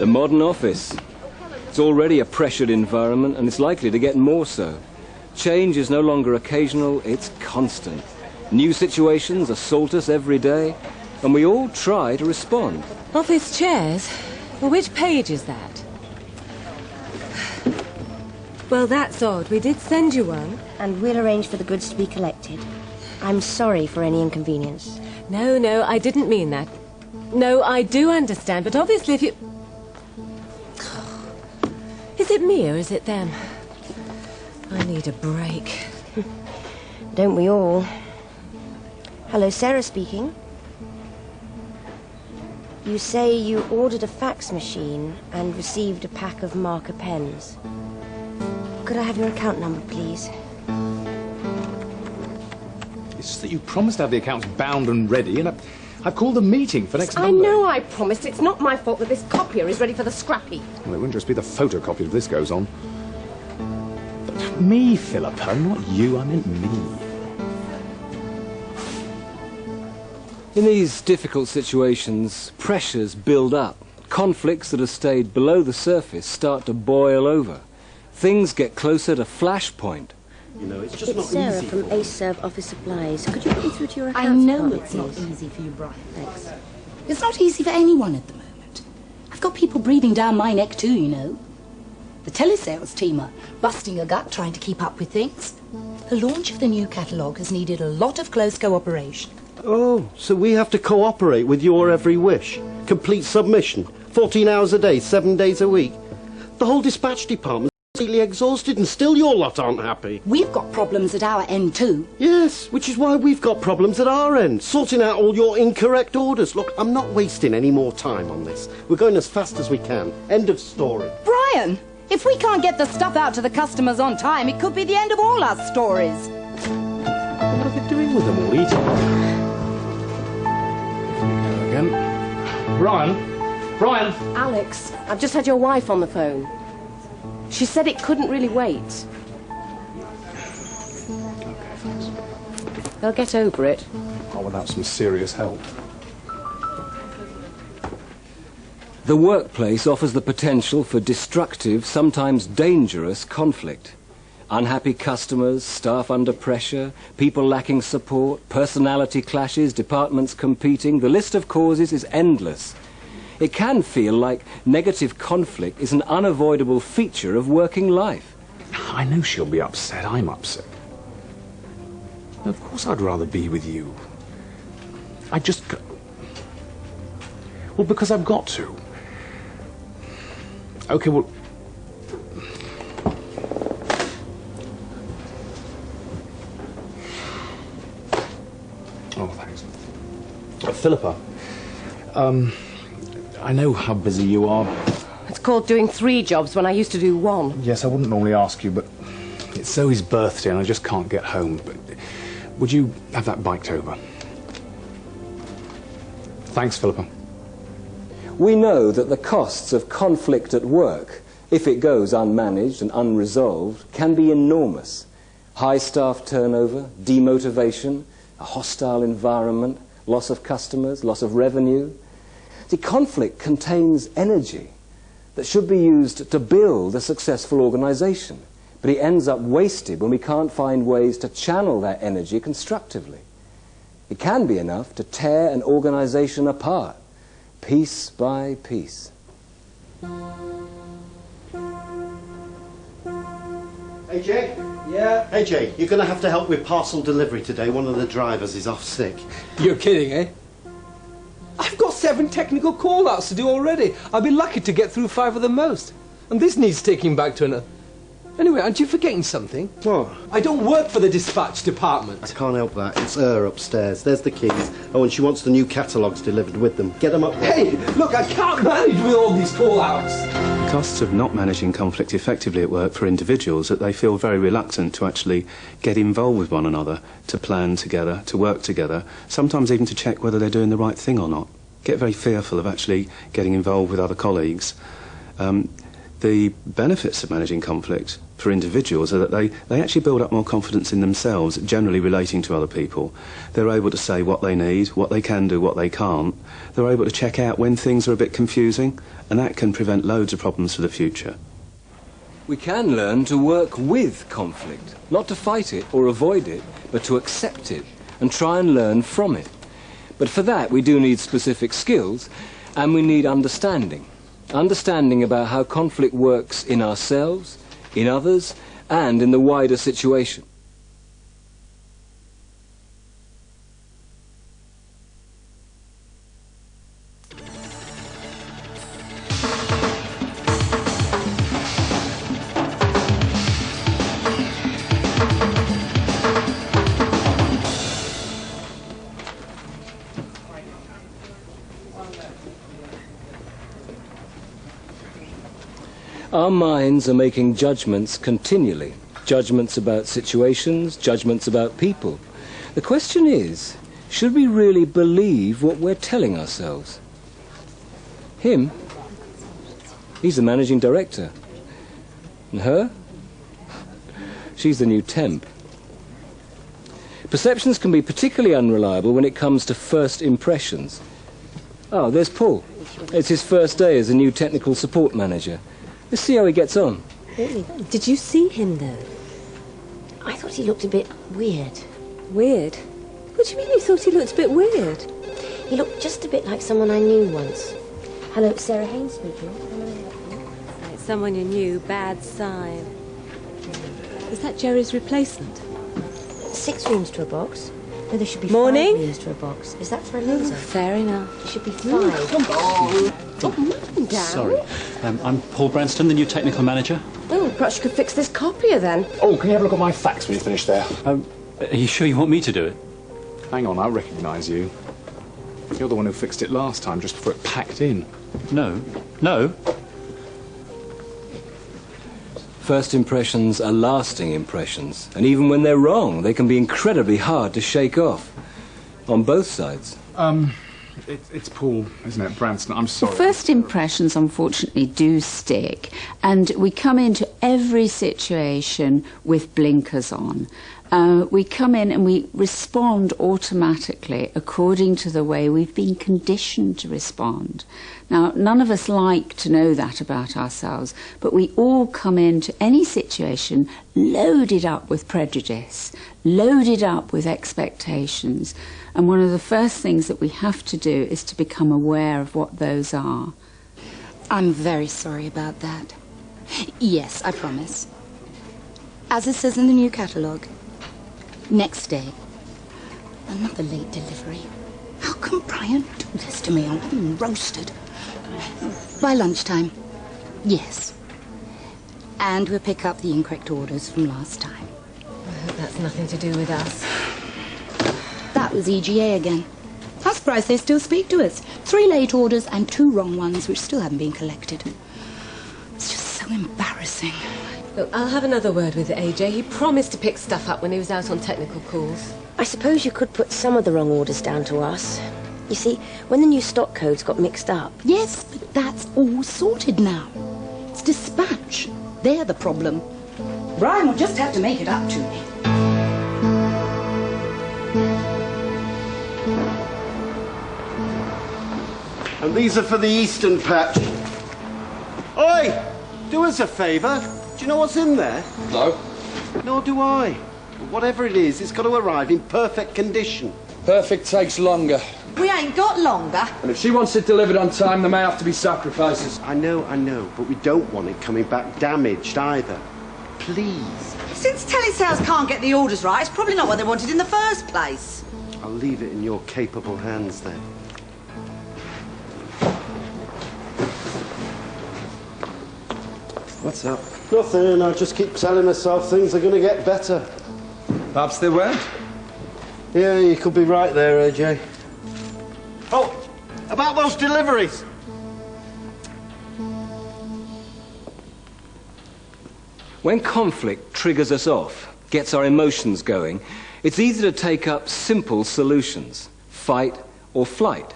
modern office. It's already a pressured environment, and it's likely to get more so. Change is no longer occasional, it's constant. New situations assault us every day, and we all try to respond. Office chairs? Well, which page is that? Well, that's odd. We did send you one. And we'll arrange for the goods to be collected. I'm sorry for any inconvenience. No, I didn't mean that. No, I do understand, but obviously if you... Is it me or is it them? I need a break. Don't we all? Hello, Sarah speaking. You say you ordered a fax machine and received a pack of marker pens. Could I have your account number, please? It's just that you promised to have the accounts bound and ready, and I've called a meeting for next Monday. I know I promised. It's not my fault that this copier is ready for the scrappy. Well, it wouldn't just be the photocopy if this goes on. But me, Philippa, not you. I meant me. In these difficult situations, pressures build up. Conflicts that have stayed below the surface start to boil over. Things get closer to flashpoint. You know, it's just not Sarah easy. from AceServe Office Supplies. Could you put me through to your I accounts know department, it's not please? easy for you, Brian. Thanks. It's not easy for anyone at the moment. I've got people breathing down my neck too, you know. The telesales team are busting a gut trying to keep up with things. The launch of the new catalogue has needed a lot of close cooperation. Oh, so we have to cooperate with your every wish. Complete submission. 14 hours a day, 7 days a week. The whole dispatch department's completely exhausted and still your lot aren't happy. We've got problems at our end too. Yes, which is why we've got problems at our end, sorting out all your incorrect orders. Look, I'm not wasting any more time on this. We're going as fast as we can. End of story. Brian, if we can't get the stuff out to the customers on time, it could be the end of all our stories. What are they doing with them all? Eating? Again. Brian! Alex, I've just had your wife on the phone. She said it couldn't really wait. Okay, thanks. They'll get over it. Oh, without some serious help. The workplace offers the potential for destructive, sometimes dangerous conflict. Unhappy customers, staff under pressure, people lacking support, personality clashes, departments competing. The list of causes is endless. It can feel like negative conflict is an unavoidable feature of working life. I know she'll be upset. I'm upset. Of course I'd rather be with you. I just... Well, because I've got to. Okay, well... Oh, thanks. Philippa. I know how busy you are. It's called doing 3 jobs when I used to do 1. Yes, I wouldn't normally ask you, but it's Zoe's birthday and I just can't get home. But would you have that biked over? Thanks, Philippa. We know that the costs of conflict at work, if it goes unmanaged and unresolved, can be enormous. High staff turnover, demotivation, a hostile environment, loss of customers, loss of revenue. See, conflict contains energy that should be used to build a successful organization, but it ends up wasted when we can't find ways to channel that energy constructively. It can be enough to tear an organization apart, piece by piece. Hey, Jay? Yeah? Hey, Jay, you're going to have to help with parcel delivery today. One of the drivers is off sick. You're kidding, eh? I've got 7 technical call-outs to do already. I'll be lucky to get through 5 of the most. And this needs taking back to another... Anyway, aren't you forgetting something? What? I don't work for the dispatch department. I can't help that. It's her upstairs. There's the keys. Oh, and she wants the new catalogues delivered with them. Get them up there. Hey, look, I can't manage with all these call-outs. The costs of not managing conflict effectively at work for individuals that they feel very reluctant to actually get involved with one another, to plan together, to work together, sometimes even to check whether they're doing the right thing or not. Get very fearful of actually getting involved with other colleagues. The benefits of managing conflict for individuals are that they actually build up more confidence in themselves, generally relating to other people. They're able to say what they need, what they can do, what they can't. They're able to check out when things are a bit confusing, and that can prevent loads of problems for the future. We can learn to work with conflict, not to fight it or avoid it, but to accept it and try and learn from it. But for that, we do need specific skills, and we need understanding. Understanding about how conflict works in ourselves, in others, and in the wider situation. Our minds are making judgments continually. Judgments about situations, judgments about people. The question is, should we really believe what we're telling ourselves? Him? He's the managing director. And her? She's the new temp. Perceptions can be particularly unreliable when it comes to first impressions. Oh, there's Paul. It's his first day as a new technical support manager. Let's see how he gets on. Really? Did you see him, though? I thought he looked a bit weird. Weird? What do you mean you thought he looked a bit weird? He looked just a bit like someone I knew once. Hello, it's Sarah Haynes speaking. Like someone you knew, bad sign. Is that Jerry's replacement? 6 rooms to a box. No, there should be Morning. 5 rooms to a box. Is that for a loser? Fair enough. There should be 5. Sorry. I'm Paul Branston, the new technical manager. Oh, perhaps you could fix this copier then. Oh, can you have a look at my fax when you finish there? Are you sure you want me to do it? Hang on, I recognise you. You're the one who fixed it last time, just before it packed in. No. No. First impressions are lasting impressions, and even when they're wrong, they can be incredibly hard to shake off. On both sides. It's Paul, isn't it, Branston? I'm sorry. First impressions, unfortunately, do stick, and we come into every situation with blinkers on. We come in and we respond automatically according to the way we've been conditioned to respond. Now, none of us like to know that about ourselves, but we all come into any situation loaded up with prejudice, loaded up with expectations. And one of the first things that we have to do is to become aware of what those are. I'm very sorry about that. Yes, I promise. As it says in the new catalogue, next day, another late delivery. How can Brian do this to me? I'm being roasted. By lunchtime, yes. And we'll pick up the incorrect orders from last time. I hope that's nothing to do with us. That was EGA again. I'm surprised they still speak to us. 3 late orders and 2 wrong ones which still haven't been collected. It's just so embarrassing. Look, I'll have another word with AJ. He promised to pick stuff up when he was out on technical calls. I suppose you could put some of the wrong orders down to us. You see, when the new stock codes got mixed up... Yes, but that's all sorted now. It's dispatch. They're the problem. Brian will just have to make it up to me. And these are for the Eastern patch. Oi! Do us a favour. Do you know what's in there? No. Nor do I. But whatever it is, it's got to arrive in perfect condition. Perfect takes longer. We ain't got longer. And if she wants it delivered on time, there may have to be sacrifices. I know, but we don't want it coming back damaged either. Please. Since telesales can't get the orders right, it's probably not what they wanted in the first place. I'll leave it in your capable hands then. What's up? Nothing, I just keep telling myself things are going to get better. Perhaps they won't. Yeah, you could be right there, AJ. Oh, about those deliveries. When conflict triggers us off, gets our emotions going, it's easy to take up simple solutions. Fight or flight.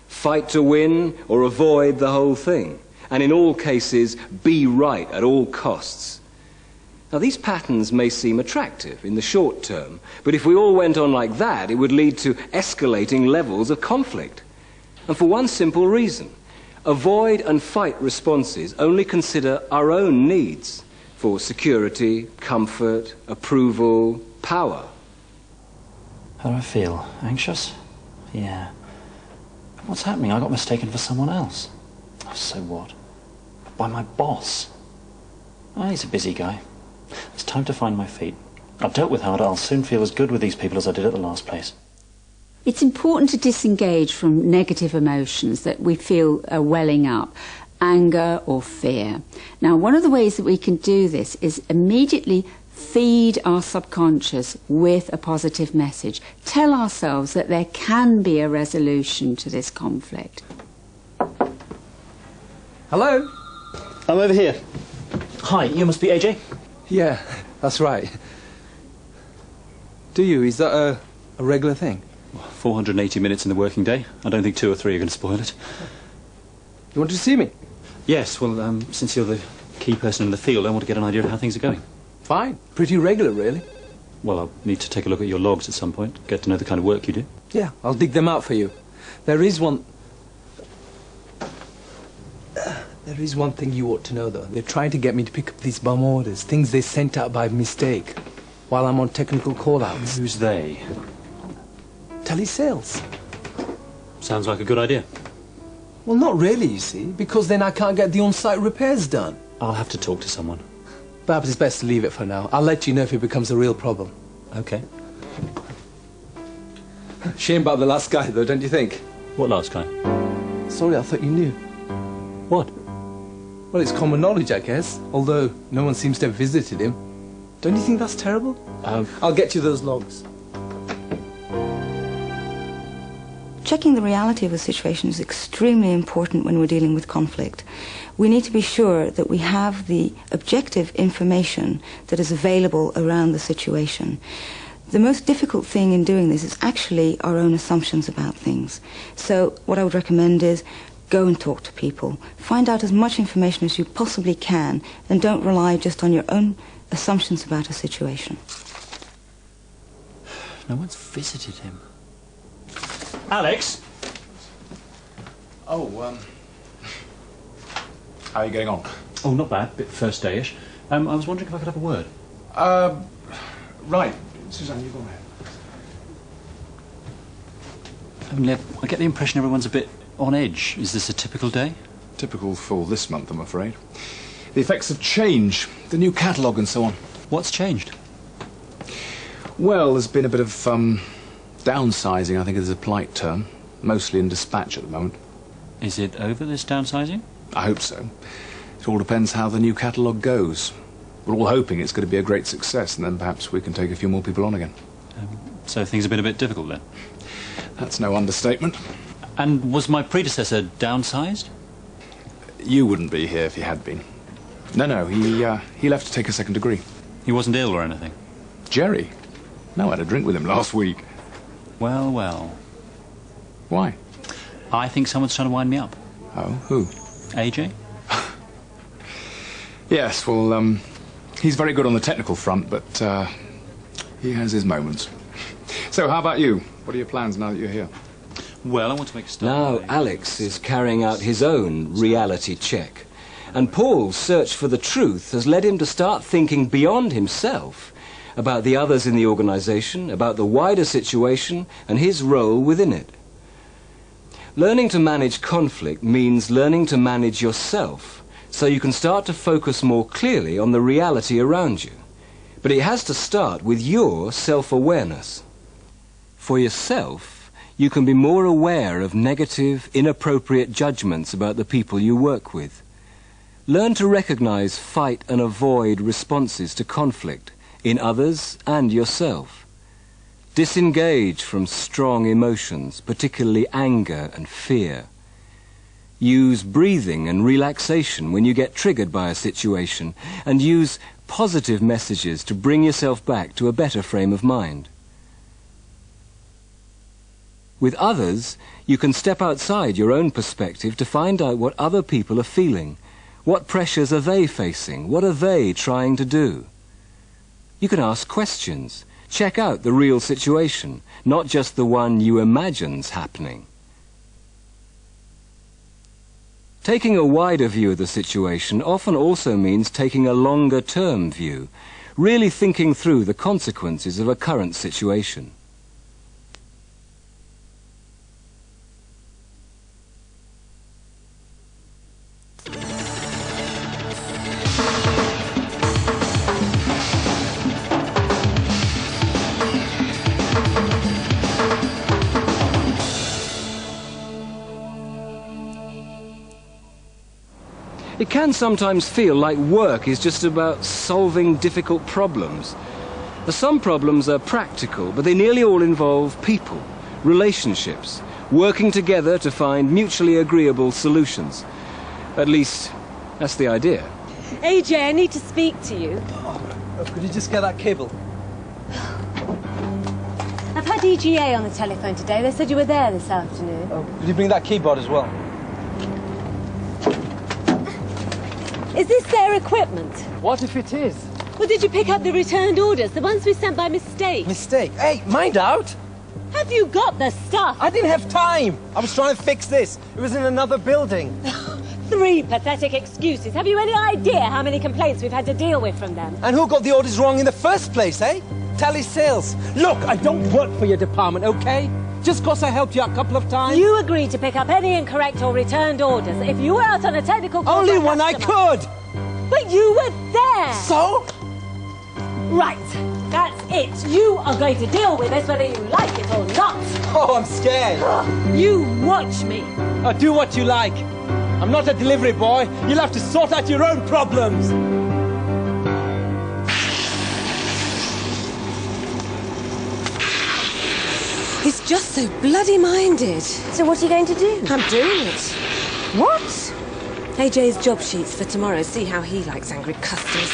Fight to win or avoid the whole thing. and in all cases be right at all costs. Now, these patterns may seem attractive in the short term, but if we all went on like that, it would lead to escalating levels of conflict. And for one simple reason: avoid and fight responses only consider our own needs for security, comfort, approval, power. How do I feel? Anxious? Yeah. What's happening? I got mistaken for someone else. Oh, so what? By my boss. Oh, he's a busy guy. It's time to find my feet. I've dealt with Howard. I'll soon feel as good with these people as I did at the last place. It's important to disengage from negative emotions that we feel are welling up, anger or fear. Now, one of the ways that we can do this is immediately feed our subconscious with a positive message. Tell ourselves that there can be a resolution to this conflict. Hello? I'm over here. Hi, you must be AJ? Yeah, that's right. Do you? Is that a regular thing? 480 minutes in the working day. I don't think 2 or 3 are going to spoil it. You wanted to see me? Yes, well, since you're the key person in the field, I want to get an idea of how things are going. Fine. Pretty regular, really. Well, I'll need to take a look at your logs at some point, get to know the kind of work you do. Yeah, I'll dig them out for you. There is one thing you ought to know, though. They're trying to get me to pick up these bum orders, things they sent out by mistake, while I'm on technical call-outs. Who's they? Telesales. Sounds like a good idea. Well, not really, you see, because then I can't get the on-site repairs done. I'll have to talk to someone. Perhaps it's best to leave it for now. I'll let you know if it becomes a real problem. Okay. Shame about the last guy, though, don't you think? What last guy? Sorry, I thought you knew. What? Well, it's common knowledge, I guess, although no one seems to have visited him. Don't you think that's terrible? I'll get you those logs. Checking the reality of a situation is extremely important when we're dealing with conflict. We need to be sure that we have the objective information that is available around the situation. The most difficult thing in doing this is actually our own assumptions about things. So what I would recommend is go and talk to people. Find out as much information as you possibly can, and don't rely just on your own assumptions about a situation. No one's visited him. Alex? Oh, how are you getting on? Oh, not bad. Bit first day-ish. I was wondering if I could have a word. Right. Suzanne, you go ahead. I get the impression everyone's a bit on edge. Is this a typical day? Typical for this month, I'm afraid. The effects of change, the new catalogue and so on. What's changed? Well, there's been a bit of, downsizing, I think is a polite term. Mostly in dispatch at the moment. Is it over, this downsizing? I hope so. It all depends how the new catalogue goes. We're all hoping it's going to be a great success, and then perhaps we can take a few more people on again. So things have been a bit difficult then? That's no understatement. And was my predecessor downsized? You wouldn't be here if he had been. No, he left to take a second degree. He wasn't ill or anything? Jerry? No, I had a drink with him last week. Well, well. Why? I think someone's trying to wind me up. Oh, who? AJ? Yes, well, he's very good on the technical front, but he has his moments. So, how about you? What are your plans now that you're here? Well, I want to make a start. Now Alex is carrying out his own reality check. And Paul's search for the truth has led him to start thinking beyond himself, about the others in the organisation, about the wider situation and his role within it. Learning to manage conflict means learning to manage yourself, so you can start to focus more clearly on the reality around you. But it has to start with your self-awareness. For yourself, you can be more aware of negative, inappropriate judgments about the people you work with. Learn to recognize fight and avoid responses to conflict in others and yourself. Disengage from strong emotions, particularly anger and fear. Use breathing and relaxation when you get triggered by a situation, and use positive messages to bring yourself back to a better frame of mind. With others, you can step outside your own perspective to find out what other people are feeling. What pressures are they facing? What are they trying to do? You can ask questions. Check out the real situation, not just the one you imagine's happening. Taking a wider view of the situation often also means taking a longer-term view, really thinking through the consequences of a current situation. It can sometimes feel like work is just about solving difficult problems. Some problems are practical, but they nearly all involve people, relationships, working together to find mutually agreeable solutions. At least, that's the idea. AJ, I need to speak to you. Could you just get that cable? I've had EGA on the telephone today. They said you were there this afternoon. Could you bring that keyboard as well? Is this their equipment? What if it is? Well, did you pick up the returned orders, the ones we sent by mistake? Mistake? Hey, mind out! Have you got the stuff? I didn't have time! I was trying to fix this. It was in another building. 3 pathetic excuses. Have you any idea how many complaints we've had to deal with from them? And who got the orders wrong in the first place, eh? Telesales. Look, I don't work for your department, okay? Just because I helped you out a couple of times. You agreed to pick up any incorrect or returned orders. If you were out on a technical call... Only when I could! But you were there! So? Right. That's it. You are going to deal with this whether you like it or not. Oh, I'm scared. You watch me. Do what you like. I'm not a delivery boy. You'll have to sort out your own problems. He's just so bloody minded. So what are you going to do? I'm doing it. What? AJ's job sheets for tomorrow. See how he likes angry customers.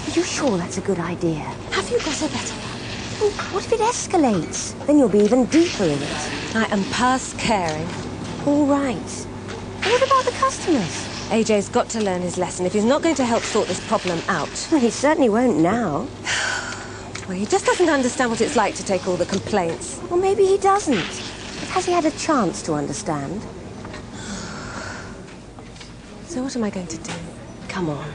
Are you sure that's a good idea? Have you got a better one? Well, what if it escalates? Then you'll be even deeper in it. I am past caring. All right. And what about the customers? AJ's got to learn his lesson if he's not going to help sort this problem out. Well, he certainly won't now. Well, he just doesn't understand what it's like to take all the complaints. Well, maybe he doesn't. But has he had a chance to understand? So what am I going to do? Come on.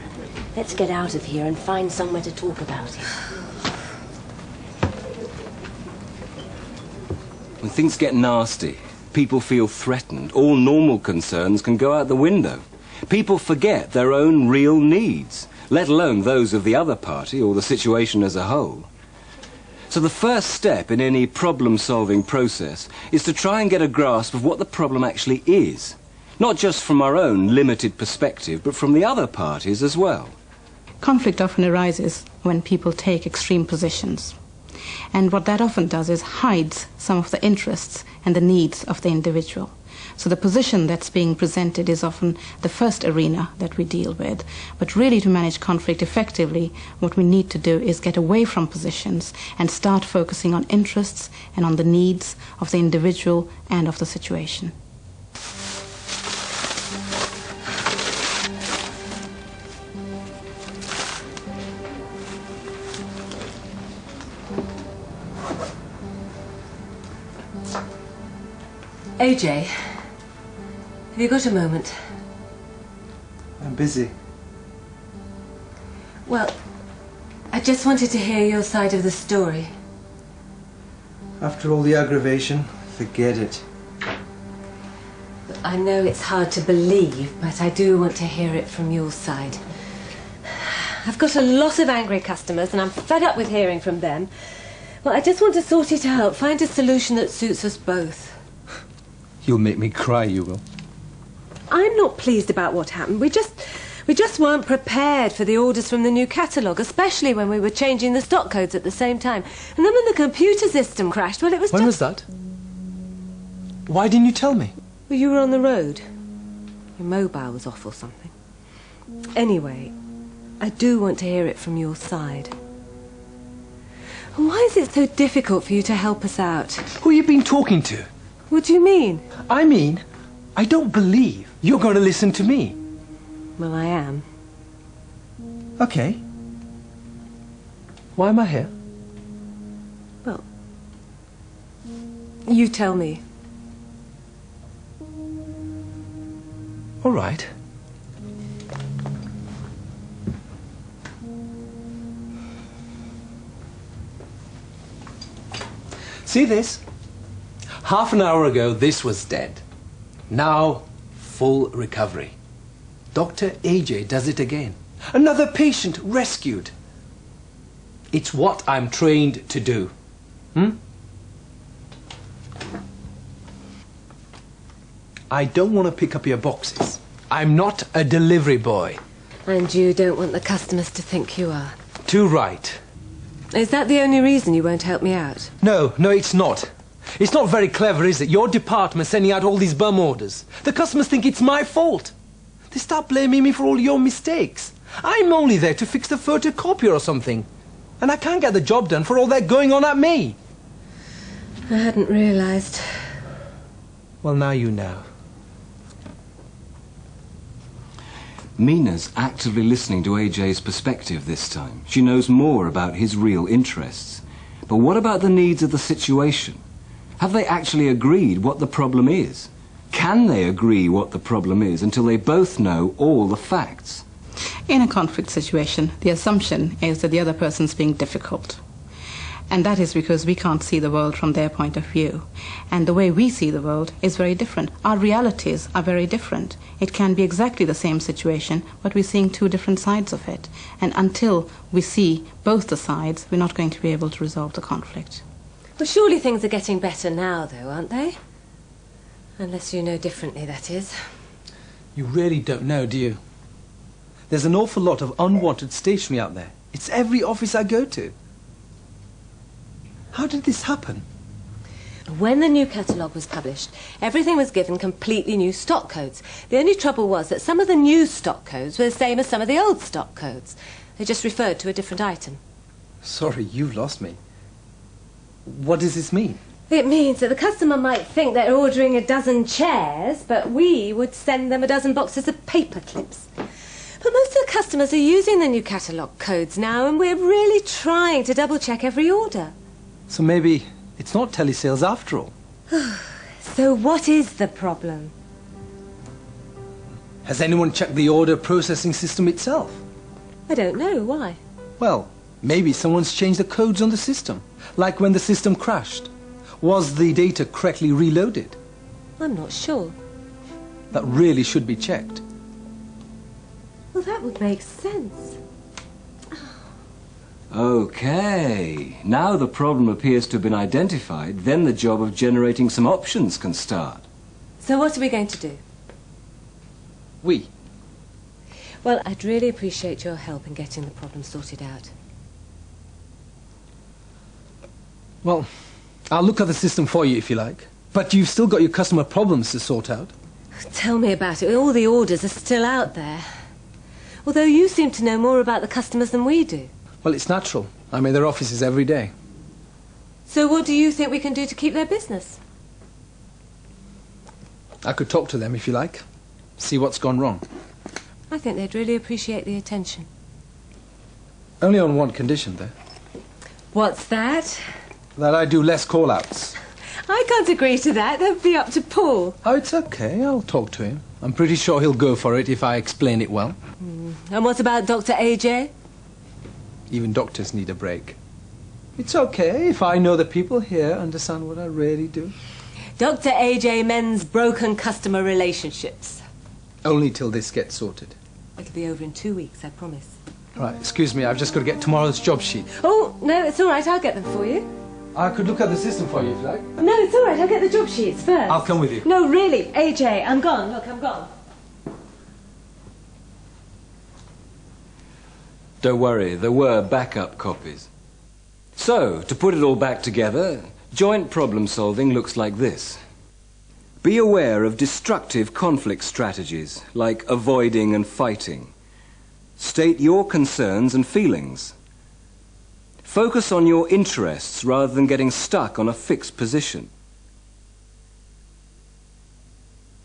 Let's get out of here and find somewhere to talk about it. When things get nasty, people feel threatened. All normal concerns can go out the window. People forget their own real needs, let alone those of the other party or the situation as a whole. So the first step in any problem-solving process is to try and get a grasp of what the problem actually is. Not just from our own limited perspective, but from the other parties as well. Conflict often arises when people take extreme positions. And what that often does is hides some of the interests and the needs of the individual. So the position that's being presented is often the first arena that we deal with. But really, to manage conflict effectively, what we need to do is get away from positions and start focusing on interests and on the needs of the individual and of the situation. AJ, have you got a moment? I'm busy. Well, I just wanted to hear your side of the story. After all the aggravation, forget it. I know it's hard to believe, but I do want to hear it from your side. I've got a lot of angry customers and I'm fed up with hearing from them. Well, I just want to sort it out, find a solution that suits us both. You'll make me cry, you will. I'm not pleased about what happened. We just weren't prepared for the orders from the new catalogue, especially when we were changing the stock codes at the same time. And then when the computer system crashed, well, it was When was that? Why didn't you tell me? Well, you were on the road. Your mobile was off or something. Anyway, I do want to hear it from your side. Why is it so difficult for you to help us out? Who you been talking to? What do you mean? I mean, I don't believe you're going to listen to me. Well, I am. Okay. Why am I here? Well, you tell me. All right. See this? Half an hour ago, this was dead. Now, full recovery. Dr. AJ does it again. Another patient rescued. It's what I'm trained to do. I don't want to pick up your boxes. I'm not a delivery boy. And you don't want the customers to think you are. Too right. Is that the only reason you won't help me out? No, it's not. It's not very clever, is it? Your department sending out all these bum orders. The customers think it's my fault. They start blaming me for all your mistakes. I'm only there to fix the photocopier or something. And I can't get the job done for all that going on at me. I hadn't realised. Well, now you know. Mina's actively listening to AJ's perspective this time. She knows more about his real interests. But what about the needs of the situation? Have they actually agreed what the problem is? Can they agree what the problem is until they both know all the facts? In a conflict situation, the assumption is that the other person's being difficult. And that is because we can't see the world from their point of view. And the way we see the world is very different. Our realities are very different. It can be exactly the same situation, but we're seeing two different sides of it. And until we see both the sides, we're not going to be able to resolve the conflict. Well, surely things are getting better now, though, aren't they? Unless you know differently, that is. You really don't know, do you? There's an awful lot of unwanted stationery out there. It's every office I go to. How did this happen? When the new catalogue was published, everything was given completely new stock codes. The only trouble was that some of the new stock codes were the same as some of the old stock codes. They just referred to a different item. Sorry, you've lost me. What does this mean? It means that the customer might think they're ordering a dozen chairs, but we would send them a dozen boxes of paper clips. But most of the customers are using the new catalogue codes now, and we're really trying to double-check every order. So maybe it's not telesales after all. So what is the problem? Has anyone checked the order processing system itself? I don't know. Why? Well, maybe someone's changed the codes on the system. Like when the system crashed. Was the data correctly reloaded? I'm not sure. That really should be checked. Well, that would make sense. Okay, now the problem appears to have been identified, then the job of generating some options can start. So what are we going to do? We? Well, I'd really appreciate your help in getting the problem sorted out. Well, I'll look at the system for you if you like. But you've still got your customer problems to sort out. Tell me about it. All the orders are still out there. Although you seem to know more about the customers than we do. Well, it's natural. I'm in their offices every day. So what do you think we can do to keep their business? I could talk to them if you like. See what's gone wrong. I think they'd really appreciate the attention. Only on one condition, though. What's that? That I do less call-outs. I can't agree to that. That'd be up to Paul. Oh, it's okay. I'll talk to him. I'm pretty sure he'll go for it if I explain it well. And what about Dr. AJ? Even doctors need a break. It's okay if I know the people here understand what I really do. Dr. AJ mends broken customer relationships. Only till this gets sorted. It'll be over in 2 weeks, I promise. Right, excuse me, I've just got to get tomorrow's job sheet. Oh, no, it's all right. I'll get them for you. I could look at the system for you if you like. No, it's all right. I'll get the job sheets first. I'll come with you. No, really, AJ, I'm gone. Look, I'm gone. Don't worry, there were backup copies. So, to put it all back together, joint problem solving looks like this. Be aware of destructive conflict strategies, like avoiding and fighting. State your concerns and feelings. Focus on your interests rather than getting stuck on a fixed position.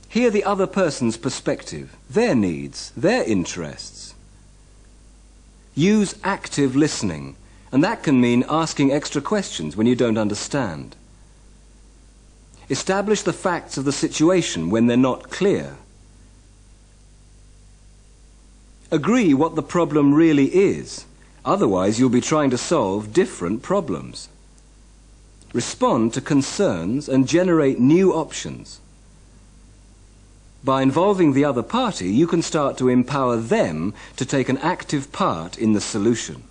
Hear the other person's perspective, their needs, their interests. Use active listening, and that can mean asking extra questions when you don't understand. Establish the facts of the situation when they're not clear. Agree what the problem really is, otherwise you'll be trying to solve different problems. Respond to concerns and generate new options. By involving the other party, you can start to empower them to take an active part in the solution.